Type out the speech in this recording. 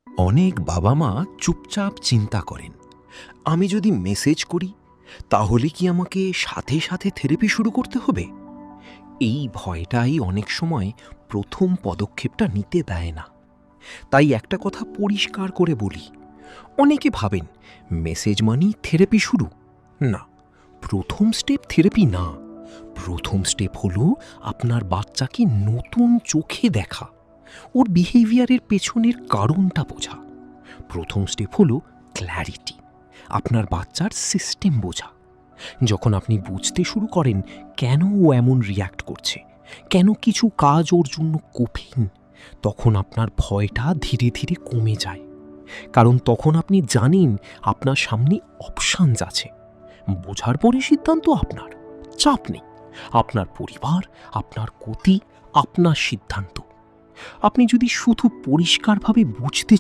অনেক বাবা মা চুপচাপ চিন্তা করেন, আমি যদি মেসেজ করি তাহলে কি আমাকে সাথে সাথে থেরাপি শুরু করতে হবে? এই ভয়টাই অনেক সময় প্রথম পদক্ষেপটা নিতে দেয় না। তাই একটা কথা পরিষ্কার করে বলি, অনেকে ভাবেন মেসেজ মানেই থেরাপি শুরু। না, প্রথম স্টেপ থেরাপি না। প্রথম স্টেপ হলো আপনার বাচ্চাকে নতুন চোখে দেখা, ওর বিহেভিয়ারের পেছনের কারণটা বোঝা। প্রথম স্টেপ হলো ক্ল্যারিটি, আপনার বাচ্চার সিস্টেম বোঝা। যখন আপনি বুঝতে শুরু করেন কেন ও এমন রিয়্যাক্ট করছে, কেন কিছু কাজ ওর জন্য কঠিন, তখন আপনার ভয়টা ধীরে ধীরে কমে যায়। কারণ তখন আপনি জানেন আপনার সামনে অপশানস আছে। বোঝার পরে সিদ্ধান্ত আপনার, চাপ নেই। আপনার পরিবার, আপনার গতি, আপনার সিদ্ধান্ত। আপনি যদি শুধু পরিষ্কারভাবে বুঝতে